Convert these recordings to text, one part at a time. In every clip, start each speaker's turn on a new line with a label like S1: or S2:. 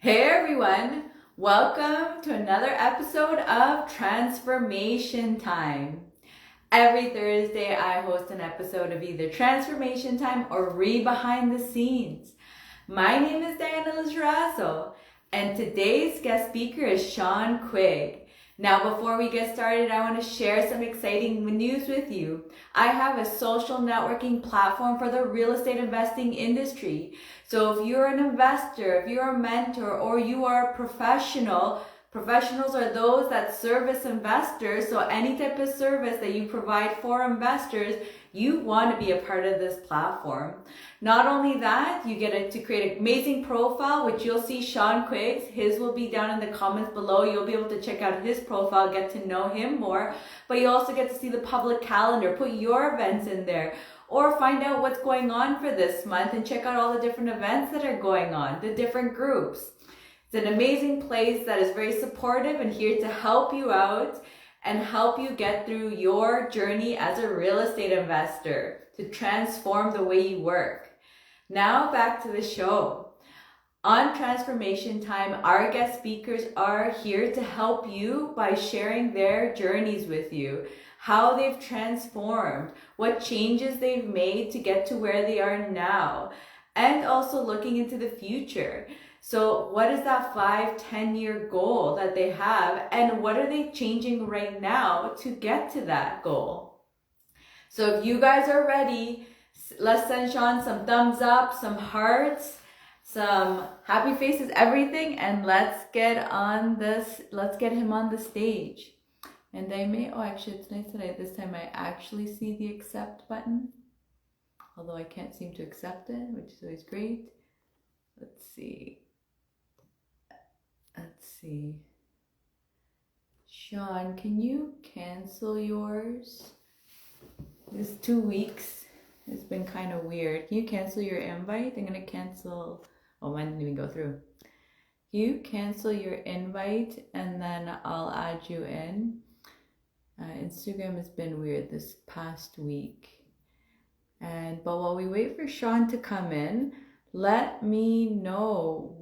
S1: Hey everyone, welcome to another episode of Transformation Time. Every Thursday, I host an episode of either Transformation Time or Behind the Scenes. My name is Diana Lizarazo, and today's guest speaker is Shawn Quigg. Now, before we get started, I want to share some exciting news with you. I have a social networking platform for the real estate investing industry. So if you're an investor, if you're a mentor, or you are a professional, professionals are those that service investors. So any type of service that you provide for investors, you want to be a part of this platform. Not only that, you get to create an amazing profile, which you'll see Shawn Quigg's. His will be down in the comments below. You'll be able to check out his profile, get to know him more. But you also get to see the public calendar, put your events in there, or find out what's going on for this month and check out all the different events that are going on, the different groups. It's an amazing place that is very supportive and here to help you out and help you get through your journey as a real estate investor to transform the way you work. Now back to the show. On Transformation Time, our guest speakers are here to help you by sharing their journeys with you, how they've transformed, what changes they've made to get to where they are now, and also looking into the future. So what is that 5-10 year goal that they have, and what are they changing right now to get to that goal? So if you guys are ready, let's send Shawn some thumbs up, some hearts, some happy faces, everything, and let's get him on the stage. And actually it's nice that this time I actually see the accept button, although I can't seem to accept it, which is always great. Let's see. Shawn, can you cancel yours? This 2 weeks has been kind of weird. Can you cancel your invite? I'm gonna cancel. Oh, mine didn't even go through. You cancel your invite and then I'll add you in. Instagram has been weird this past week. But while we wait for Shawn to come in, let me know,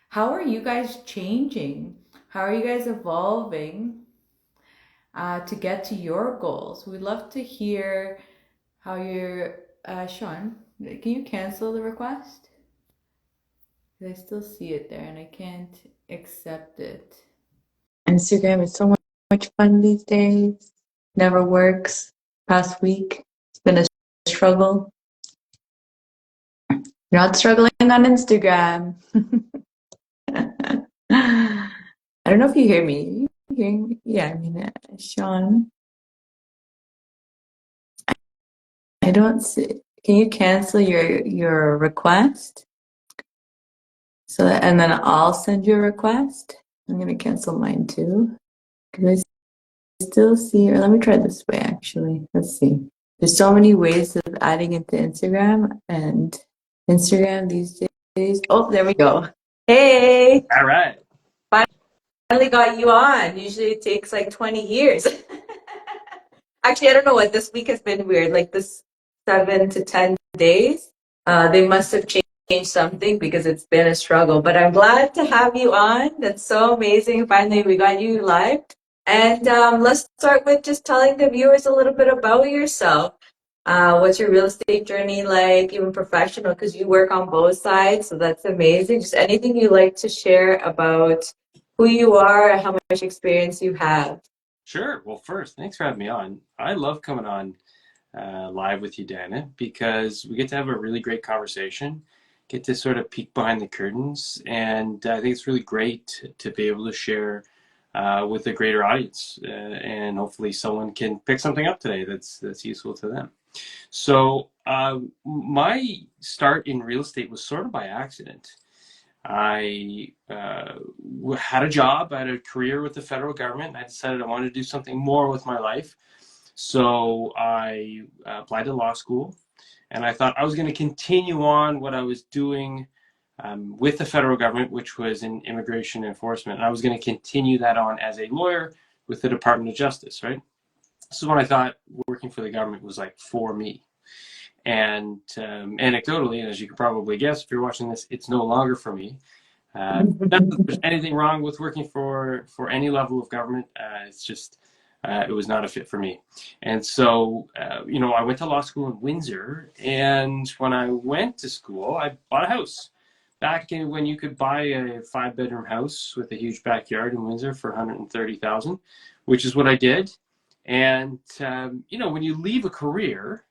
S1: how are you guys changing? How are you guys evolving to get to your goals? We'd love to hear how you're, Shawn, can you cancel the request? I still see it there and I can't accept it. Instagram is so much fun these days. Never works. Past week, it's been a struggle. You're not struggling on Instagram. I don't know if you hear me. You hearing me? Yeah, Shawn. I don't see. Can you cancel your request? And then I'll send you a request. I'm gonna cancel mine too. Because I still see, or let me try this way actually. Let's see. There's so many ways of adding it to Instagram, and Instagram these days. Oh, there we go. Hey!
S2: All right.
S1: Finally got you on. Usually it takes like 20 years. Actually, I don't know what this week has been weird. Like this 7 to 10 days. They must have changed something because it's been a struggle. But I'm glad to have you on. That's so amazing. Finally, we got you live. And let's start with just telling the viewers a little bit about yourself. What's your real estate journey like, even professional, because you work on both sides, so that's amazing. Just anything you like to share about who you are, how much experience you have.
S2: Sure. Well, first, thanks for having me on. I love coming on live with you, Dana, because we get to have a really great conversation, get to sort of peek behind the curtains, and I think it's really great to be able to share with a greater audience, and hopefully someone can pick something up today that's useful to them. So my start in real estate was sort of by accident. I had a job, I had a career with the federal government, and I decided I wanted to do something more with my life. So I applied to law school, and I thought I was going to continue on what I was doing with the federal government, which was in immigration enforcement. And I was going to continue that on as a lawyer with the Department of Justice, right? This is when I thought working for the government was like for me. And anecdotally, and as you can probably guess if you're watching this, it's no longer for me. Not that there's anything wrong with working for any level of government. It's just it was not a fit for me. And so, I went to law school in Windsor, and when I went to school, I bought a house. Back when you could buy a 5-bedroom house with a huge backyard in Windsor for 130,000, which is what I did. And when you leave a career,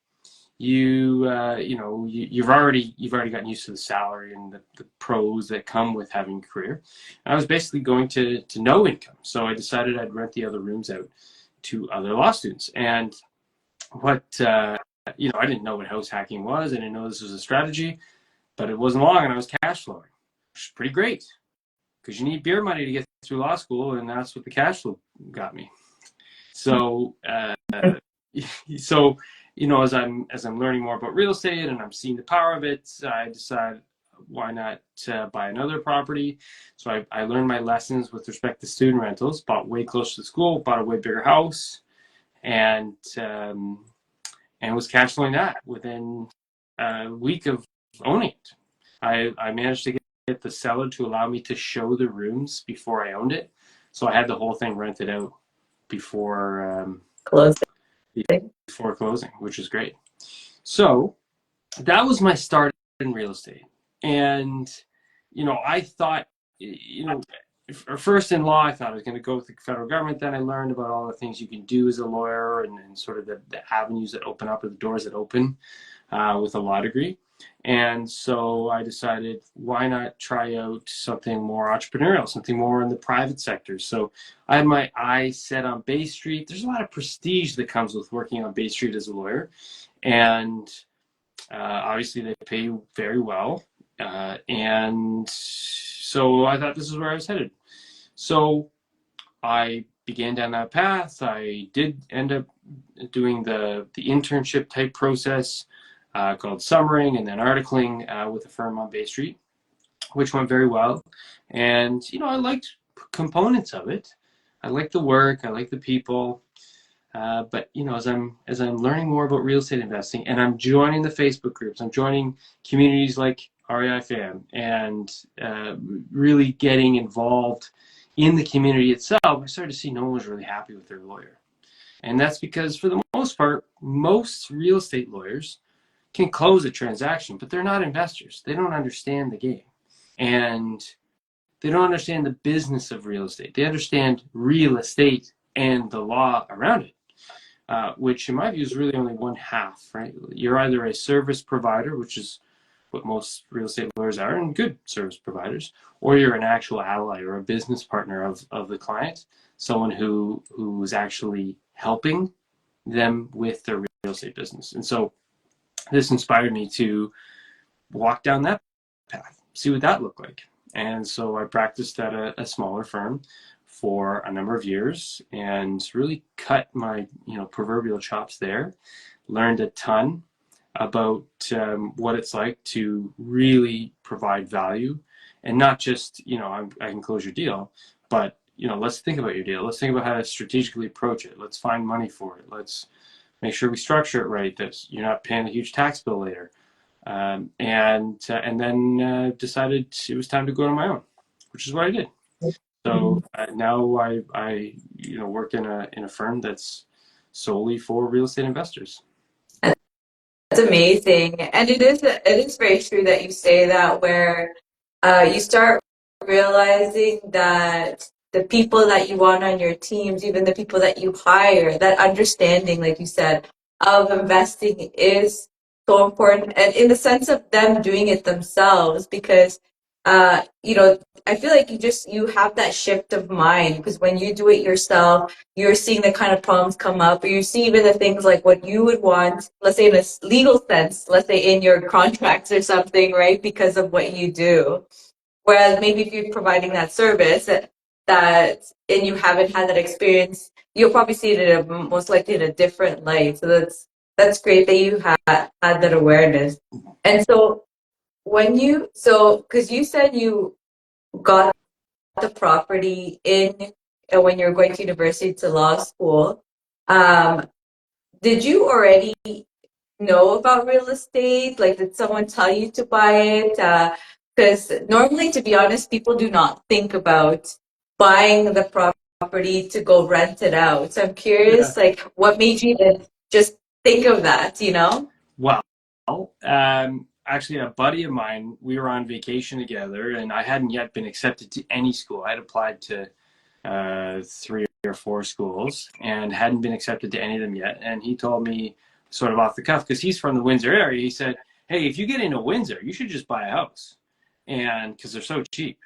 S2: you've already gotten used to the salary and the pros that come with having a career. And I was basically going to no income, so I decided I'd rent the other rooms out to other law students. And what I didn't know what house hacking was. I didn't know this was a strategy, but it wasn't long, and I was cash flowing, which is pretty great because you need beer money to get through law school, and that's what the cash flow got me. So as I'm learning more about real estate and I'm seeing the power of it, I decided why not buy another property. So I learned my lessons with respect to student rentals, bought way closer to school, bought a way bigger house, and was cash flowing that within a week of owning it. I managed to get the seller to allow me to show the rooms before I owned it. So I had the whole thing rented out before closing, which is great. So that was my start in real estate. And, I thought, first in law, I thought I was going to go with the federal government. Then I learned about all the things you can do as a lawyer and sort of the avenues that open up or the doors that open with a law degree. And so I decided, why not try out something more entrepreneurial, something more in the private sector? So I had my eyes set on Bay Street. There's a lot of prestige that comes with working on Bay Street as a lawyer. And obviously they pay very well. And so I thought this is where I was headed. So I began down that path. I did end up doing the internship type process called summering and then articling with a firm on Bay Street, which went very well. And, I liked components of it. I liked the work. I liked the people. But, as I'm learning more about real estate investing and I'm joining the Facebook groups, I'm joining communities like REI FAM and really getting involved in the community itself, I started to see no one was really happy with their lawyer. And that's because for the most part, most real estate lawyers can close a transaction, but they're not investors. They don't understand the game. And they don't understand the business of real estate. They understand real estate and the law around it, which in my view is really only one half, right? You're either a service provider, which is what most real estate lawyers are, and good service providers, or you're an actual ally or a business partner of the client, someone who's actually helping them with their real estate business. And so this inspired me to walk down that path, see what that looked like. And so I practiced at a smaller firm for a number of years and really cut my proverbial chops there, learned a ton about what it's like to really provide value and not just, I can close your deal, but, let's think about your deal. Let's think about how to strategically approach it. Let's find money for it. Let's make sure we structure it right, that you're not paying a huge tax bill later. And then decided it was time to go on my own, which is what I did. So now I work in a firm that's solely for real estate investors.
S1: That's amazing. And it is very true that you say that, where you start realizing that the people that you want on your teams, even the people that you hire, that understanding, like you said, of investing is so important. And in the sense of them doing it themselves, because I feel like you have that shift of mind, because when you do it yourself, you're seeing the kind of problems come up, or you see even the things like what you would want, let's say in a legal sense, let's say in your contracts or something, right? Because of what you do. Whereas maybe if you're providing that service and you haven't had that experience, you'll probably see it most likely in a different light. So that's great that you had that awareness. And so because you said you got the property in when you were going to university to law school, did you already know about real estate? Like, did someone tell you to buy it? Because normally, to be honest, people do not think about buying the property to go rent it out. So I'm
S2: Yeah.
S1: curious, like, what made you just think of that, you know?
S2: Well, actually, a buddy of mine, we were on vacation together, and I hadn't yet been accepted to any school. I had applied to three or four schools and hadn't been accepted to any of them yet. And he told me, sort of off the cuff, because he's from the Windsor area, he said, "Hey, if you get into Windsor, you should just buy a house, and because they're so cheap."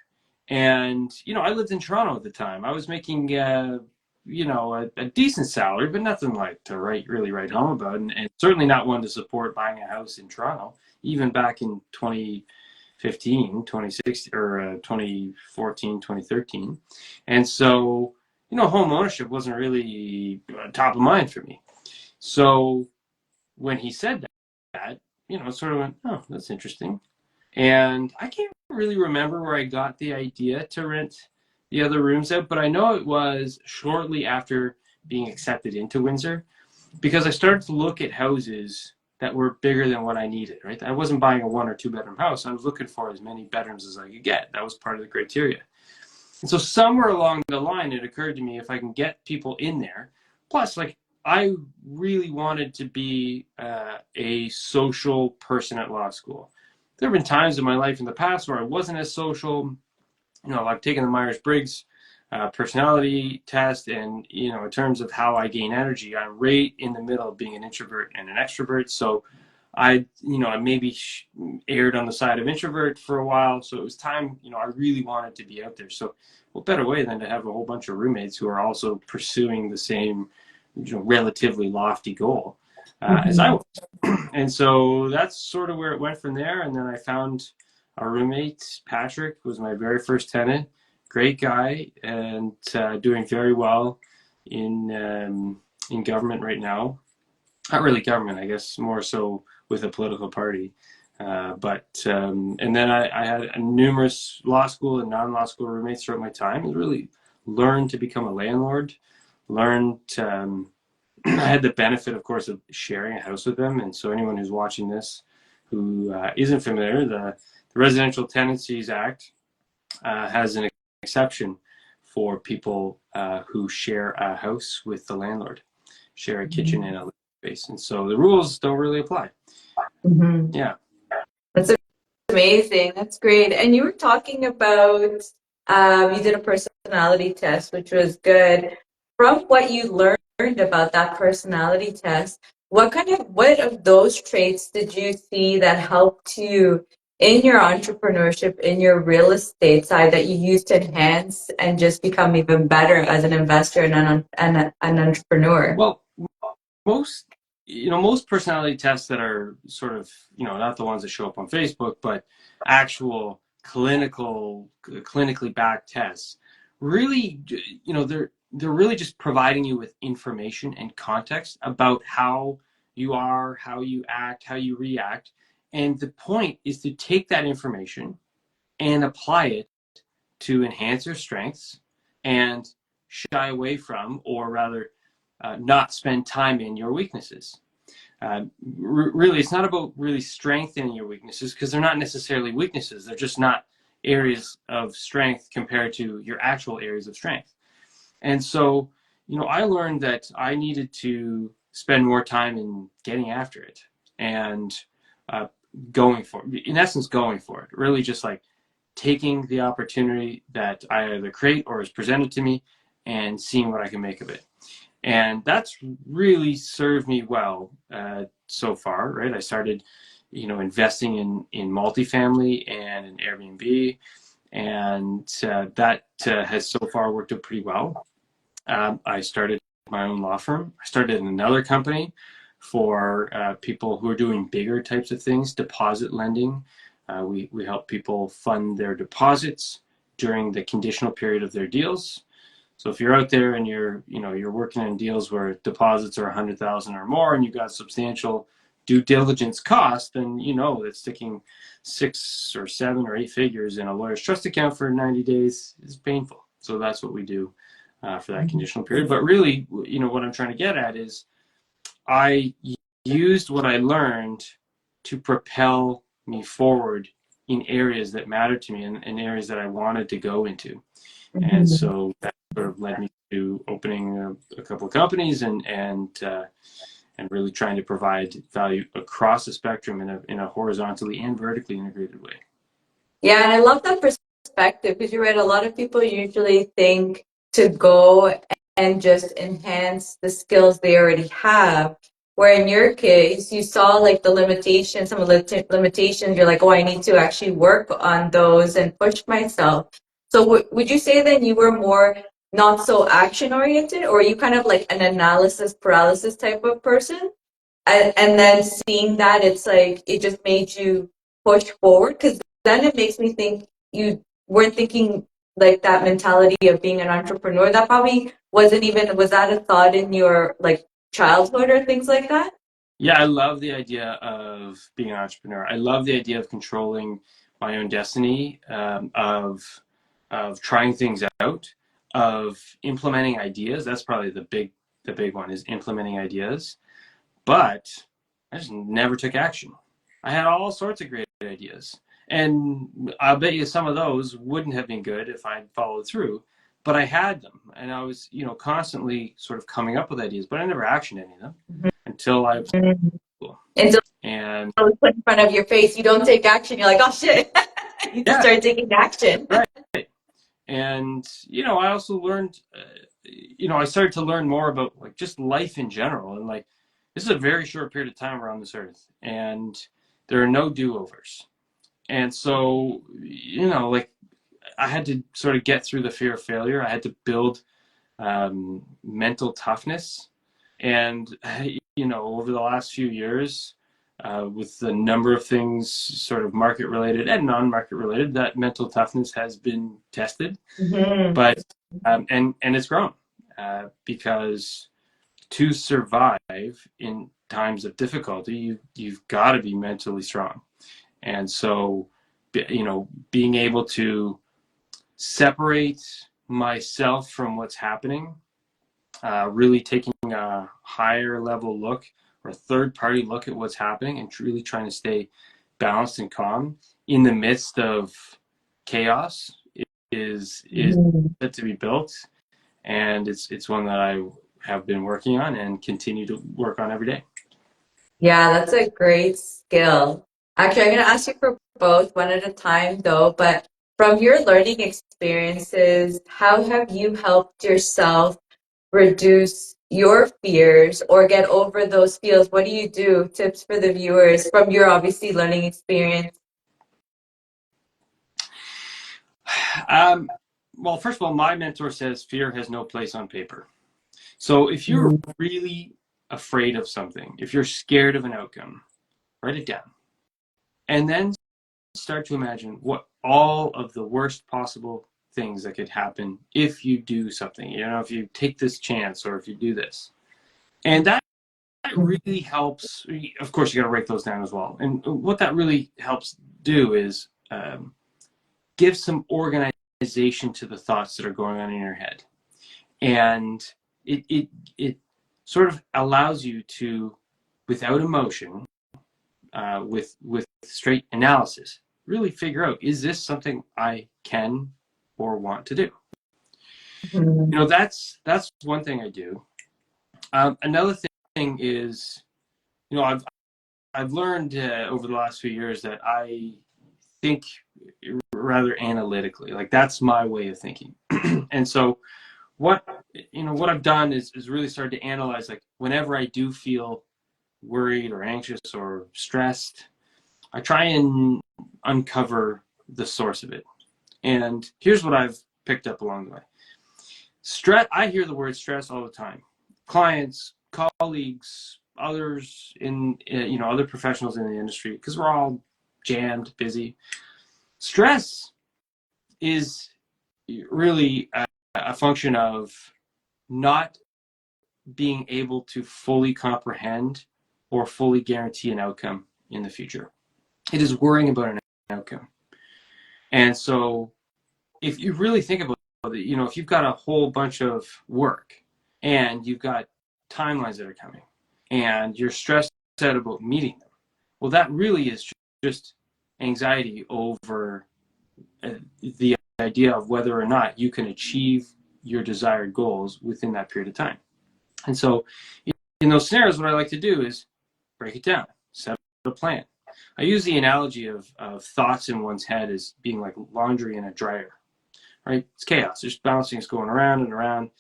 S2: And I lived in Toronto at the time. I was making a decent salary, but nothing like to really write home about, and certainly not one to support buying a house in Toronto, even back in 2015, 2016, or 2014, 2013. And so, home ownership wasn't really top of mind for me. So when he said that, it sort of went, oh, that's interesting. And I can't really remember where I got the idea to rent the other rooms out, but I know it was shortly after being accepted into Windsor, because I started to look at houses that were bigger than what I needed, right? I wasn't buying a 1 or 2 bedroom house. I was looking for as many bedrooms as I could get. That was part of the criteria. And so somewhere along the line, it occurred to me, if I can get people in there, plus, like, I really wanted to be a social person at law school. There have been times in my life in the past where I wasn't as social. I've taken the Myers-Briggs personality test, and in terms of how I gain energy, I'm right in the middle of being an introvert and an extrovert. So I maybe erred on the side of introvert for a while. So it was time, I really wanted to be out there. So what better way than to have a whole bunch of roommates who are also pursuing the same, relatively lofty goal as I was. And so that's sort of where it went from there. And then I found our roommate, Patrick, was my very first tenant. Great guy, and doing very well in government right now. Not really government, I guess, more so with a political party. And then I had numerous law school and non-law school roommates throughout my time, and really learned to become a landlord. Learned I had the benefit, of course, of sharing a house with them. And so anyone who's watching this who isn't familiar, the Residential Tenancies Act has an exception for people who share a house with the landlord, share a kitchen and a living space. And so the rules don't really apply.
S1: Mm-hmm.
S2: Yeah.
S1: That's amazing. That's great. And you were talking about you did a personality test, which was good. From what you learned about that personality test, what of those traits did you see that helped you in your entrepreneurship, in your real estate side that you used to enhance and just become even better as an investor and an entrepreneur?
S2: Well, most most personality tests that are sort of not the ones that show up on Facebook, but actual clinically backed tests, really, they're really just providing you with information and context about how you are, how you act, how you react. And the point is to take that information and apply it to enhance your strengths and shy away from, or rather not spend time in, your weaknesses. Really, it's not about really strengthening your weaknesses, because they're not necessarily weaknesses. They're just not areas of strength compared to your actual areas of strength. And so, I learned that I needed to spend more time in getting after it and uh, going for it. In essence, going for it. Really just like taking the opportunity that I either create or is presented to me and seeing what I can make of it. And that's really served me well so far, right? I started, investing in multifamily and in Airbnb, and that has so far worked out pretty well. I started my own law firm. I started another company for people who are doing bigger types of things, deposit lending. We help people fund their deposits during the conditional period of their deals. So if you're out there and you're working in deals where deposits are 100,000 or more, and you've got substantial due diligence costs, then that sticking 6 or 7 or 8 figures in a lawyer's trust account for 90 days is painful. So that's what we do for that conditional period. But really, what I'm trying to get at is I used what I learned to propel me forward in areas that mattered to me and in areas that I wanted to go into. And
S1: Mhm.
S2: so that sort of led me to opening a couple of companies and really trying to provide value across the spectrum in a horizontally and vertically integrated way.
S1: Yeah, and I love that perspective because you're right. A lot of people usually think to go and just enhance the skills they already have. Where in your case, you saw like the limitations, some of the limitations. You're like, oh, I need to actually work on those and push myself. So would you say then you were more not so action oriented, or are you kind of like an analysis paralysis type of person? And then seeing that, it's like it just made you push forward because then it makes me think you weren't thinking like that mentality of being an entrepreneur. That probably wasn't even, was that a thought in your like childhood or things like that?
S2: Yeah, I love the idea of being an entrepreneur. I love the idea of controlling my own destiny, of trying things out, of implementing ideas. That's probably the big one is implementing ideas. But I just never took action. I had all sorts of great ideas, and I'll bet you some of those wouldn't have been good if I'd followed through. But I had them, and I was, constantly sort of coming up with ideas, but I never actioned any of them until I was
S1: Mhm.
S2: cool.
S1: And so
S2: And
S1: it's put in front of your face, you don't take action. You're like, oh shit, I need to
S2: yeah,
S1: start taking action.
S2: right. And I also learned, I started to learn more about like just life in general, and like this is a very short period of time around this earth, and there are no do-overs. And so, like I had to sort of get through the fear of failure. I had to build mental toughness. And, over the last few years, with the number of things sort of market related and non market related, that mental toughness has been tested.
S1: Mhm.
S2: But, and it's grown because to survive in times of difficulty, you've got to be mentally strong. And so, being able to separate myself from what's happening, really taking a higher level look or a third party look at what's happening and really trying to stay balanced and calm in the midst of chaos is
S1: Mhm.
S2: set to be built. And it's one that I have been working on and continue to work on every day.
S1: Yeah, that's a great skill. Actually, I'm going to ask you for both, one at a time though, but from your learning experiences, how have you helped yourself reduce your fears or get over those fears? What do you do? Tips for the viewers from your obviously learning experience.
S2: Um, well, first of all, my mentor says fear has no place on paper. So if you're
S1: Mhm.
S2: really afraid of something, if you're scared of an outcome, write it down. And then start to imagine what all of the worst possible things that could happen if you do something, if you take this chance or if you do this. And that really helps. Of course, you got to write those down as well. And what that really helps do is give some organization to the thoughts that are going on in your head. And it sort of allows you to, without emotion, with straight analysis, really figure out, is this something I can or want to do?
S1: Mhm.
S2: That's one thing I do. Another thing is, I've learned over the last few years that I think rather analytically. Like that's my way of thinking. And so what what I've done is really started to analyze, like whenever I do feel worried or anxious or stressed, I try and uncover the source of it. And here's what I've picked up along the way. Stress, I hear the word stress all the time. Clients, colleagues, others other professionals in the industry, because we're all jammed, busy. Stress is really a function of not being able to fully comprehend or fully guarantee an outcome in the future. It is worrying about an outcome. And so if you really think about it, if you've got a whole bunch of work and you've got timelines that are coming and you're stressed out about meeting them. Well, that really is just anxiety over the idea of whether or not you can achieve your desired goals within that period of time. And so in those scenarios, what I like to do is break it down, set a plan. I use the analogy of thoughts in one's head as being like laundry in a dryer, right? It's chaos. There's bouncing, it's going around and around.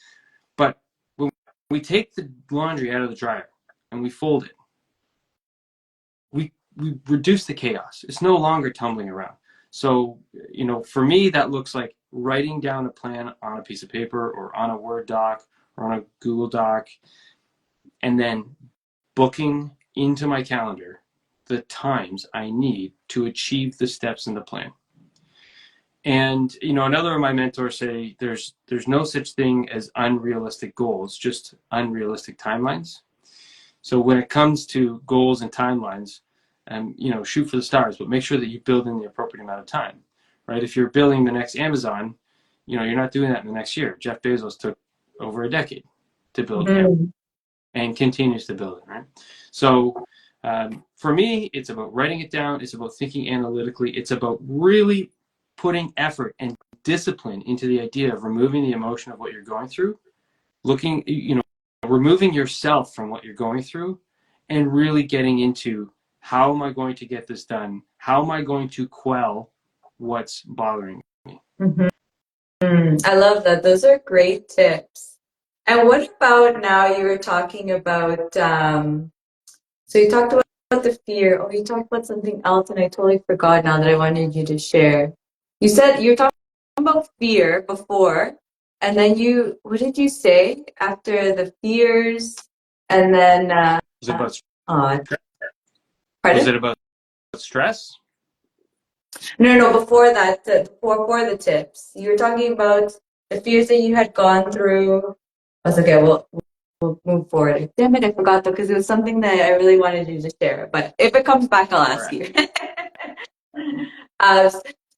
S2: But when we take the laundry out of the dryer and we fold it, we reduce the chaos. It's no longer tumbling around. So, for me, that looks like writing down a plan on a piece of paper or on a Word doc or on a Google Doc, and then booking into my calendar the times I need to achieve the steps in the plan. And, another of my mentors say there's no such thing as unrealistic goals, just unrealistic timelines. So when it comes to goals and timelines, shoot for the stars, but make sure that you build in the appropriate amount of time, right? If you're building the next Amazon, you're not doing that in the next year. Jeff Bezos took over a decade to build Amazon and continues to build it, right? So for me, it's about writing it down. It's about thinking analytically. It's about really putting effort and discipline into the idea of removing the emotion of what you're going through, removing yourself from what you're going through, and really getting into, how am I going to get this done? How am I going to quell what's bothering me?
S1: I love that. Those are great tips. And what about now you were talking about, so you talked about the fear, or you talked about something else, and I totally forgot now that I wanted you to share. You said you were talking about fear before, and then what did you say after the fears? And then,
S2: Was it about
S1: pardon?
S2: Was it about stress?
S1: No, before that, before the tips, you were talking about the fears that you had gone through. I was okay. We'll move forward. Damn it, I forgot though, because it was something that I really wanted you to share. But if it comes back, I'll ask you. uh,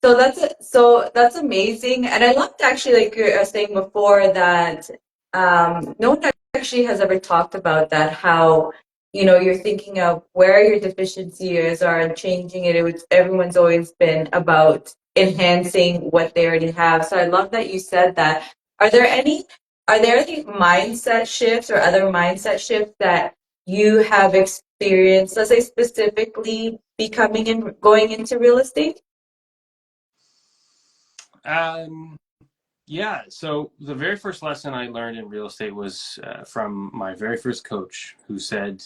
S1: so that's amazing, and I loved actually, like you were saying before, that no one actually has ever talked about that. How you're thinking of where your deficiencies are and changing it. Everyone's always been about enhancing what they already have. So I love that you said that. Are there any mindset shifts or other mindset shifts that you have experienced, let's say specifically becoming and going into real estate?
S2: Yeah. So the very first lesson I learned in real estate was from my very first coach, who said,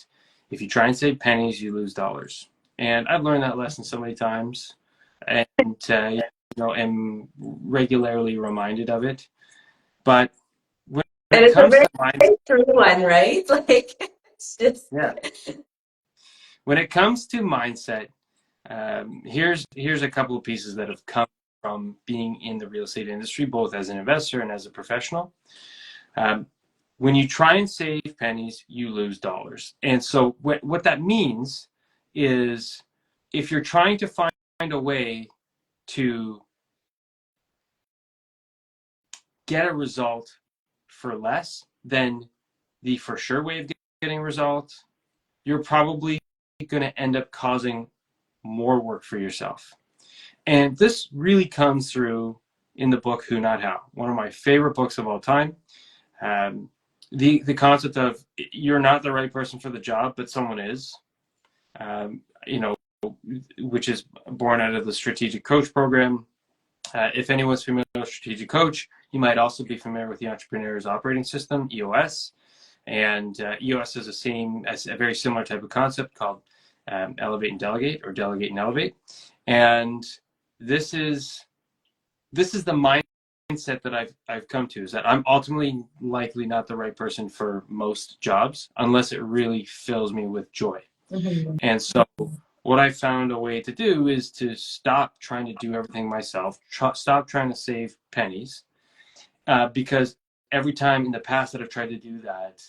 S2: if you try and save pennies, you lose dollars. And I've learned that lesson so many times, and am regularly reminded of it. But when
S1: And
S2: it
S1: it's a
S2: comes
S1: very
S2: to mindset,
S1: true one, right? Like, it's just.
S2: yeah, when it comes to mindset, here's a couple of pieces that have come from being in the real estate industry, both as an investor and as a professional. When you try and save pennies, you lose dollars. And so what that means is, if you're trying to find a way to get a result for less than the for sure way of getting results, you're probably going to end up causing more work for yourself. And this really comes through in the book Who Not How, one of my favorite books of all time. The concept of, you're not the right person for the job, but someone is, which is born out of the Strategic Coach program. If anyone's familiar with Strategic Coach, you might also be familiar with the Entrepreneur's Operating System, EOS. And EOS is a very similar type of concept called Elevate and Delegate, or Delegate and Elevate. And this is the mindset that I've come to, is that I'm ultimately likely not the right person for most jobs unless it really fills me with joy.
S1: Mm-hmm.
S2: And so what I found a way to do is to stop trying to do everything myself, stop trying to save pennies, because every time in the past that I've tried to do that,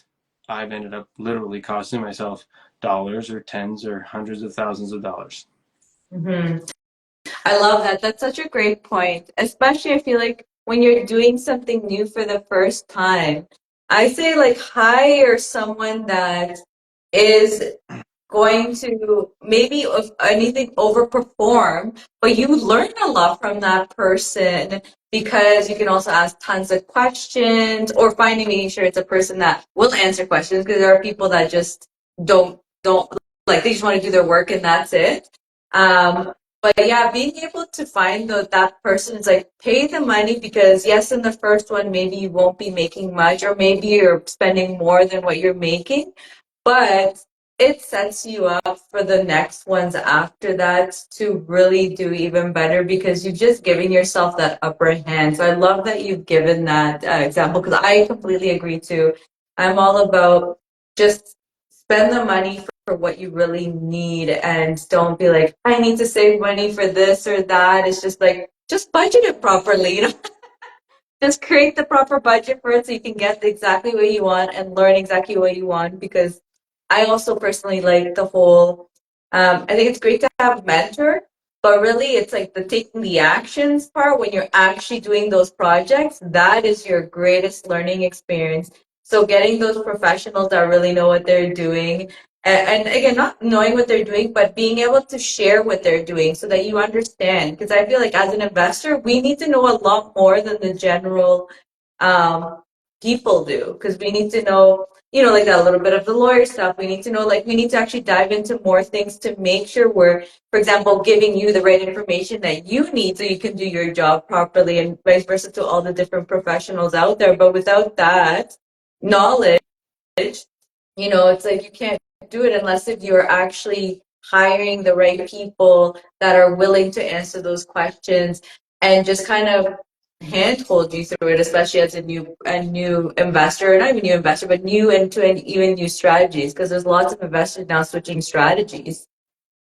S2: I've ended up literally costing myself dollars, or tens or hundreds of thousands of dollars.
S1: Mm-hmm. I love that. That's such a great point. Especially, I feel like when you're doing something new for the first time, I say, like, hire someone that is going to maybe, if anything, overperform, but you learn a lot from that person because you can also ask tons of questions or finding making sure it's a person that will answer questions because there are people that just don't like they just want to do their work and that's it. But yeah, being able to find that person is like pay the money because yes, in the first one maybe you won't be making much or maybe you're spending more than what you're making, but it sets you up for the next ones after that to really do even better because you've just given yourself that upper hand. So I love that you've given that example because I completely agree too. I'm all about just spend the money for what you really need and don't be like, I need to save money for this or that. It's just like, just budget it properly, you know? Just create the proper budget for it so you can get exactly what you want and learn exactly what you want because I also personally like the whole I think it's great to have a mentor, but really it's like the taking the actions part when you're actually doing those projects, that is your greatest learning experience. So getting those professionals that really know what they're doing and again not knowing what they're doing but being able to share what they're doing so that you understand because I feel like as an investor we need to know a lot more than the general um, people do because we need to know like that little bit of the lawyer stuff we need to know like we need to actually dive into more things to make sure we're for example giving you the right information that you need so you can do your job properly and vice versa to all the different professionals out there but without that knowledge it's like you can't do it unless if you're actually hiring the right people that are willing to answer those questions and just kind of handhold you through it, especially as a new investor, not even new investor, but new into and even new strategies, because there's lots of investors now switching strategies.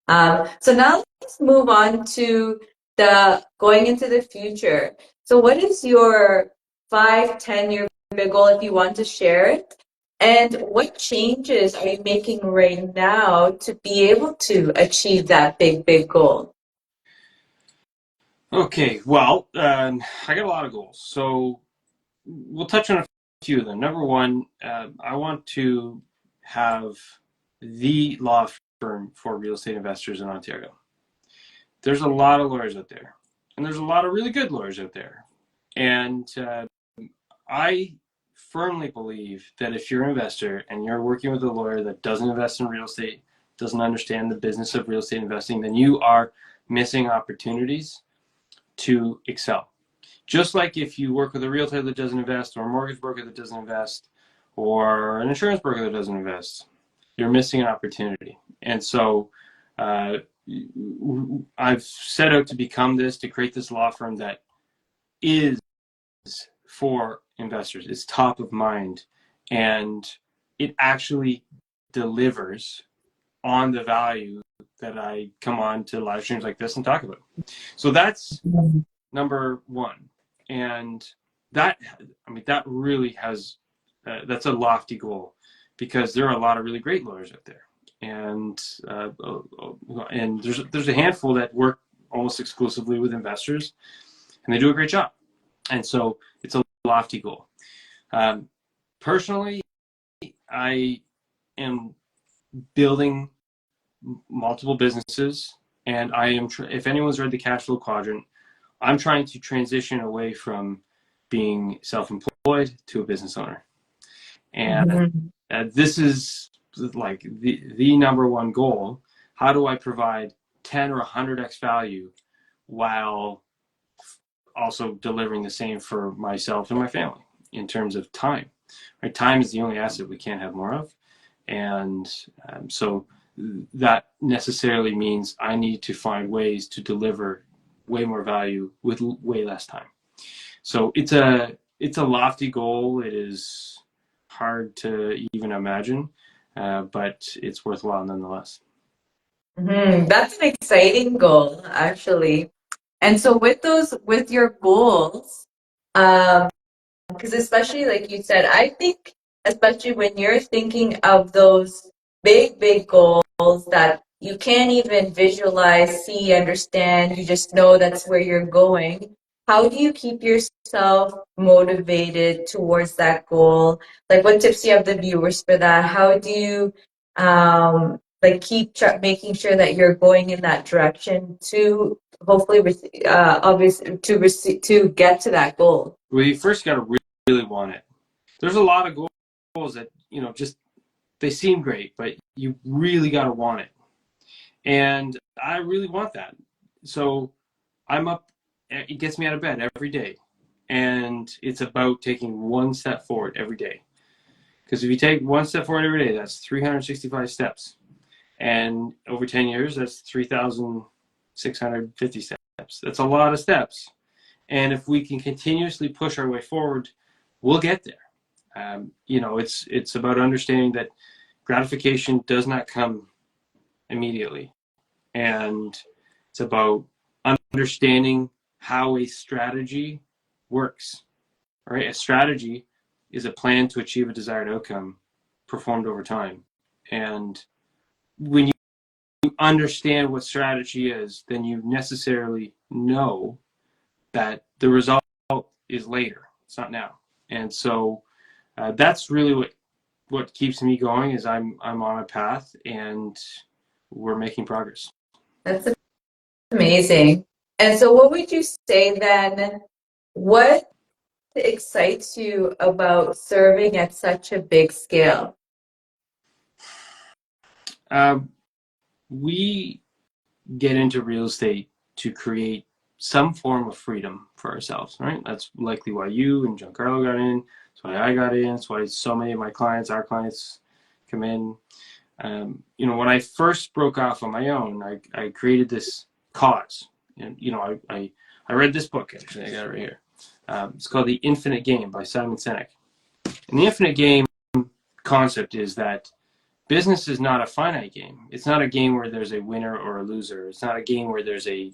S1: So now let's move on to the going into the future. So what is your 5, 10 year big goal if you want to share it? And what changes are you making right now to be able to achieve that big goal?
S2: Okay, well, I got a lot of goals, so we'll touch on a few of them. Number one, I want to have the law firm for real estate investors in Ontario. There's a lot of lawyers out there, and there's a lot of really good lawyers out there. And I firmly believe that if you're an investor and you're working with a lawyer that doesn't invest in real estate, doesn't understand the business of real estate investing, then you are missing opportunities to excel. Just like if you work with a realtor that doesn't invest, or a mortgage broker that doesn't invest, or an insurance broker that doesn't invest, you're missing an opportunity. And so uh, I've set out to become this, to create this law firm that is for investors. It's top of mind, and it actually delivers on the value that I come on to live streams like this and talk about. So that's number one. And that, that really has, that's a lofty goal because there are a lot of really great lawyers out there. And there's a handful that work almost exclusively with investors, and they do a great job. And so it's a lofty goal. Personally, I am building multiple businesses, and I am. If anyone's read the cash flow quadrant, I'm trying to transition away from being self-employed to a business owner, and this is like the number one goal. How do I provide 10 or 100x value while also delivering the same for myself and my family in terms of time? Right? Time is the only asset we can't have more of, and so that necessarily means I need to find ways to deliver way more value with way less time. So it's a lofty goal. It is hard to even imagine, but it's worthwhile nonetheless.
S1: That's an exciting goal, actually. And so with your goals, because especially like you said, I think especially when you're thinking of those big goals that you can't even visualize, see, understand, you just know that's where you're going. How do you keep yourself motivated towards that goal? Like what tips do you have the viewers for that? How do you like making sure that you're going in that direction to hopefully obviously to get to that goal.
S2: Well, you first got to really want it. There's a lot of goals that, just they seem great, but you really got to want it. And I really want that. So I'm up, it gets me out of bed every day. And it's about taking one step forward every day. Because if you take one step forward every day, that's 365 steps. And over 10 years, that's 3,650 steps. That's a lot of steps. And if we can continuously push our way forward, we'll get there. It's about understanding that gratification does not come immediately. And it's about understanding how a strategy works. Right? A strategy is a plan to achieve a desired outcome performed over time. And when you understand what strategy is, then you necessarily know that the result is later. It's not now. And so that's really what keeps me going is I'm on a path and we're making progress.
S1: That's amazing. And so what would you say then, what excites you about serving at such a big scale?
S2: We get into real estate to create some form of freedom for ourselves, right? That's likely why you and Giancarlo got in. That's why I got in. That's why so many of our clients come in. When I first broke off on my own, I created this cause. And, I read this book, actually, I got it right here. It's called The Infinite Game by Simon Sinek. And the infinite game concept is that business is not a finite game. It's not a game where there's a winner or a loser. It's not a game where there's a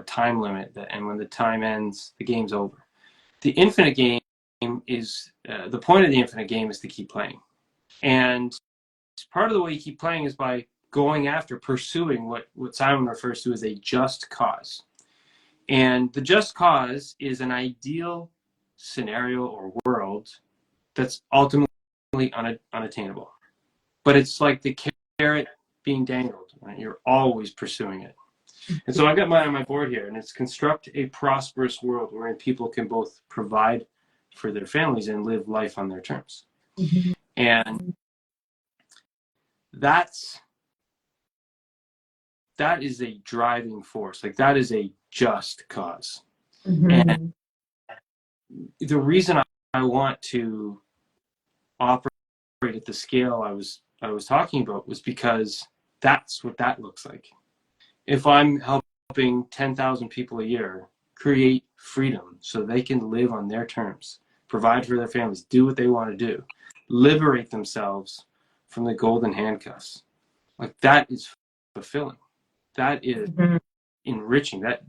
S2: time limit and when the time ends, the game's over. The infinite game is the point of the infinite game is to keep playing. And part of the way you keep playing is by going after, pursuing what Simon refers to as a just cause. And the just cause is an ideal scenario or world that's ultimately unattainable. But it's like the carrot being dangled, right? You're always pursuing it. And so I've got mine on my board here, and it's construct a prosperous world wherein people can both provide for their families and live life on their terms. Mm-hmm. And that is a driving force. Like that is a just cause. Mm-hmm. And the reason I want to operate at the scale I was talking about was because that's what that looks like. If I'm helping 10,000 people a year create freedom so they can live on their terms, provide for their families, do what they want to do, liberate themselves from the golden handcuffs, like that is fulfilling. That is enriching. That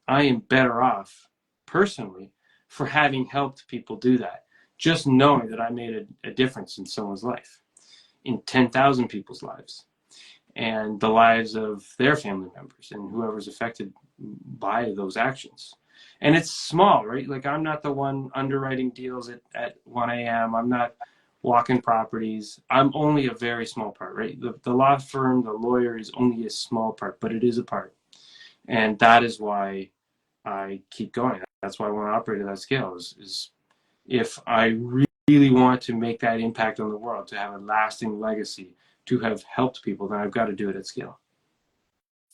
S2: I am better off personally for having helped people do that. Just knowing that I made a difference in someone's life, in 10,000 people's lives, and the lives of their family members and whoever's affected by those actions. And it's small, right? Like I'm not the one underwriting deals at 1 a.m. I'm not walking properties. I'm only a very small part, right? The law firm, the lawyer is only a small part, but it is a part. And that is why I keep going. That's why I want to operate at that scale is if I really want to make that impact on the world, to have a lasting legacy, to have helped people, then I've got to do it at scale.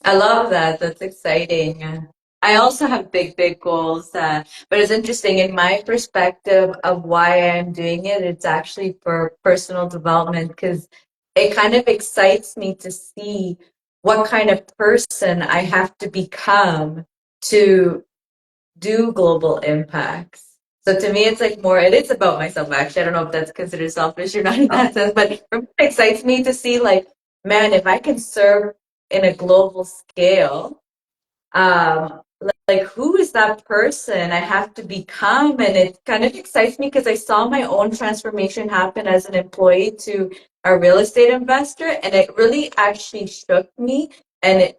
S1: I love that. That's exciting. I also have big goals, but it's interesting in my perspective of why I'm doing it. It's actually for personal development because it kind of excites me to see what kind of person I have to become to do global impacts. So to me, it's like it is about myself, actually. I don't know if that's considered selfish or not in that sense, but it excites me to see, like, man, if I can serve in a global scale, like, who is that person I have to become? And it kind of excites me because I saw my own transformation happen as an employee to a real estate investor, and it really actually shook me and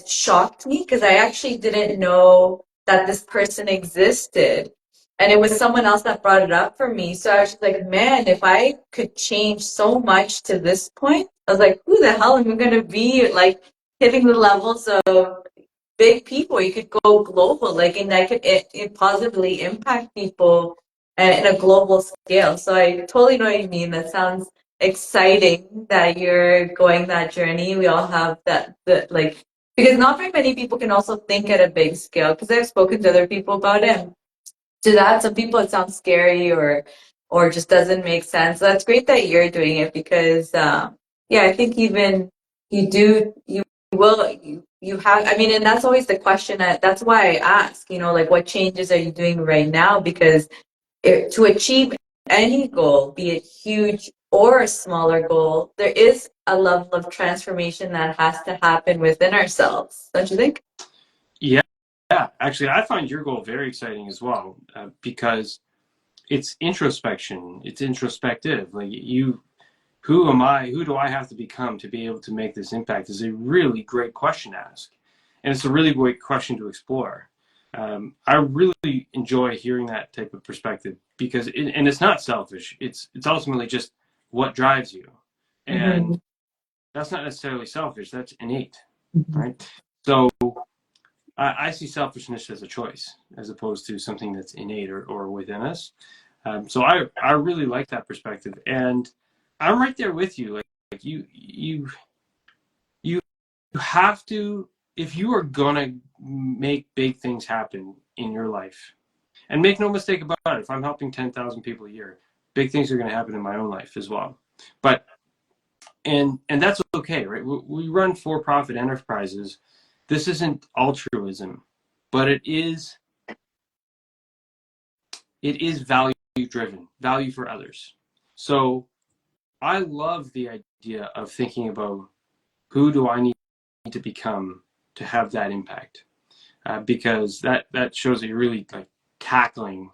S1: shocked me because I actually didn't know that this person existed. And it was someone else that brought it up for me. So I was just like, man, if I could change so much to this point, I was like, who the hell am I going to be like hitting the levels of big people? You could go global, like, and that could it positively impact people in a global scale. So I totally know what you mean. That sounds exciting that you're going that journey. We all have that like because not very many people can also think at a big scale. Because I've spoken to other people about it. To that, some people it sounds scary or just doesn't make sense. So that's great that you're doing it because yeah, I think even you will you have I mean, and that's always the question that's why I ask, like what changes are you doing right now? Because to achieve any goal, be it huge or a smaller goal, there is a level of transformation that has to happen within ourselves, don't you think?
S2: Yeah, yeah. Actually, I find your goal very exciting as well because it's introspection. It's introspective. Like who am I? Who do I have to become to be able to make this impact? Is a really great question to ask, and it's a really great question to explore. I really enjoy hearing that type of perspective because, and it's not selfish. It's ultimately just what drives you, and
S1: Mm-hmm.
S2: that's not necessarily selfish. That's innate, right? So I see selfishness as a choice as opposed to something that's innate or within us. So I really like that perspective, and I'm right there with you. Like you have to if you are gonna make big things happen in your life, and make no mistake about it. If I'm helping 10,000 people a year, big things are going to happen in my own life as well. But and that's okay, right? We run for-profit enterprises. This isn't altruism, but it is value driven, value for others. So I love the idea of thinking about who do I need to become to have that impact, because that shows that you're really like tackling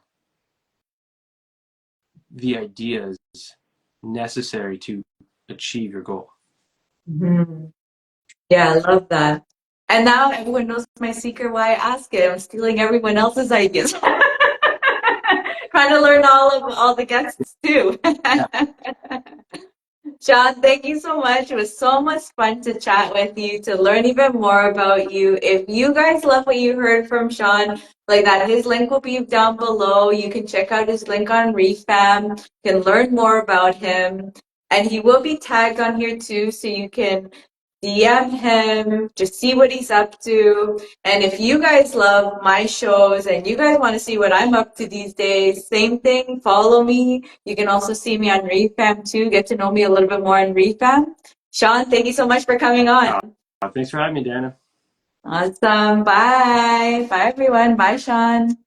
S2: the ideas necessary to achieve your goal.
S1: Mm-hmm. Yeah, I love that. And now everyone knows my secret why I ask it. I'm stealing everyone else's ideas. Trying to learn all the guests too.
S2: Yeah.
S1: Shawn, thank you so much. It was so much fun to chat with you, to learn even more about you. If you guys love what you heard from Shawn, like that, his link will be down below. You can check out his link on REFAM. You can learn more about him. And he will be tagged on here too, so you can DM him, just see what he's up to. And if you guys love my shows and you guys want to see what I'm up to these days, same thing, follow me. You can also see me on REFAM too, get to know me a little bit more on REFAM. Shawn, thank you so much for coming on.
S2: Thanks for having me, Dana.
S1: Awesome. Bye. Bye, everyone. Bye, Shawn.